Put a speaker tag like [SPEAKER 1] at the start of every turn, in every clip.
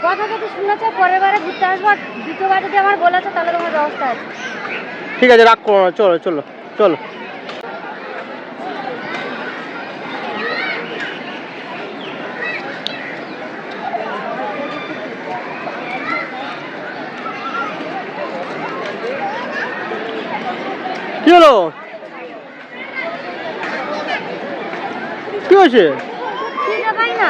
[SPEAKER 1] কথা যদি শুনেছো পরের বারে ঘুরতে আসবো, আর দ্বিতীয়বার যদি আমার বলেছো তাহলে তোমার ব্যবস্থা আছে।
[SPEAKER 2] ঠিক আছে, রাগ করো না, চলো চলো চলো। কি হলো? কি হয়েছে?
[SPEAKER 1] খিদে পাই না,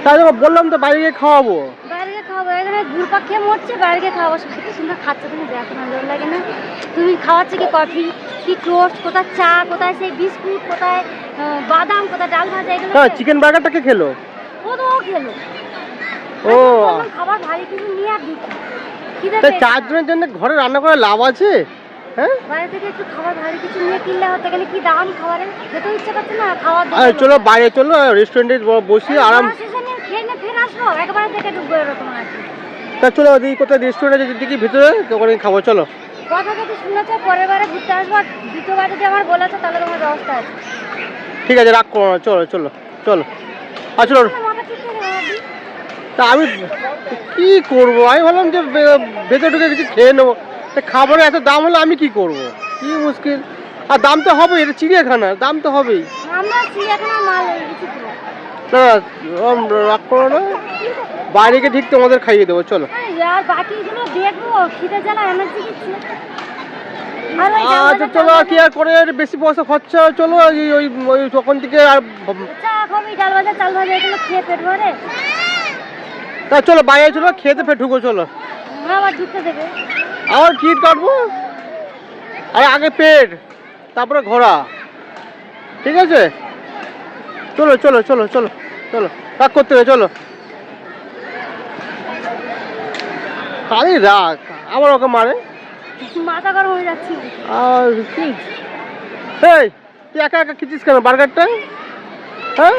[SPEAKER 2] তাই তো বললাম তো বাইরে গিয়ে খাওয়াবো।
[SPEAKER 1] বাইরে গিয়ে খাওয়াবো, এখানে ঘুরপাক খেয়ে মরছে, বাইরে গিয়ে খাওয়াবো। কি সুন্দর খাচ্ছে, তুমি দেখো না, লোক লাগে না? তুমি খাওয়াচ্ছে কি কফি, কি টোস্ট, কোথায় চা, কোথায় সেই বিস্কুট, কোথায় বাদাম, কোথায় ডাল ভাজা, এগুলো
[SPEAKER 2] হ্যাঁ, চিকেন বার্গারটা কে খেলো?
[SPEAKER 1] ও তো ও খেলো।
[SPEAKER 2] ও,
[SPEAKER 1] খাবার ভারী কিছু নিয়ে আর দিচ্ছি। খিদে
[SPEAKER 2] তাই
[SPEAKER 1] পেয়েছে।
[SPEAKER 2] 4 জনের জন্য ঘরে রান্না করে লাভ আছে? হ্যাঁ,
[SPEAKER 1] বাইরে থেকে একটু খাবার ভারী কিছু নিয়ে কিনলে হতে গেলে কি দাম খাবারের, খেতে ইচ্ছে করছে না খাওয়ার
[SPEAKER 2] আরে চলো বাইরে চলো, রেস্টুরেন্টে বসি আরাম।
[SPEAKER 1] খেয়ে না ফের আসবো, একবারে থেকে ঢুকবো এরকম আছে।
[SPEAKER 2] তা চলো ওদিকে কোথায় রেস্টুরেন্টে দিকে ভিতরে ওখানে খাবো, চলো।
[SPEAKER 1] কথা যদি শুনেছো পরের বারে ঘুরতে আসবো, আর দ্বিতীয়বার যদি আমার বলেছো তাহলে তোমার ব্যবস্থা আছে।
[SPEAKER 2] ঠিক আছে, রাগ করো না, চলো চলো চলো। আর চলো।
[SPEAKER 1] মাথা ঠিক করে ভাবি।
[SPEAKER 2] তা আমি কি করবো, আমি ভাবলাম যে ভেতরে ঢুকে কিছু খেয়ে নেবো। তা খাবারের এত দাম হলে আমি কি করব? কি মুশকিল। আর দাম তো হবেই, এটা চিড়িয়াখানা, দাম তো হবেই।
[SPEAKER 1] আমরা চিড়িয়াখানার মাল হয়ে গেছি পুরো।
[SPEAKER 2] না রাগ করো না, বাইরে গিয়ে ঠিক তোমাদের খাইয়ে দেবো, চলো।
[SPEAKER 1] আর বাকিগুলো দেখবো, খিদে জ্বালা এনার্জি দিচ্ছে। আর ওই
[SPEAKER 2] আচ্ছা চলো, আর কি আর করে, বেশি পয়সা খরচা, চলো ওই ওই ওই তখন থেকে আর
[SPEAKER 1] চা খাবি, ডাল ভাজা, চাল ভাজা, এগুলো খেয়ে পেট ভরে।
[SPEAKER 2] তা চলো বাইরে চলো, খেতে ফের ঢুকো, চলো।
[SPEAKER 1] আবার ঢুকতে দেবে।
[SPEAKER 2] আবার টিকিট কাটবো, আর আগে পেট, তারপরে ঘোরা, ঠিক আছে? চলো চলো চলো চলো চলো, রাগ করতে হবে, চলো। খালি রাগ, আবার ওকে মারে।
[SPEAKER 1] মাথা গরম হয়ে যাচ্ছে।
[SPEAKER 2] আর কি, এই তুই একা একা খেছিস কেন বার্গারটা? হ্যাঁ,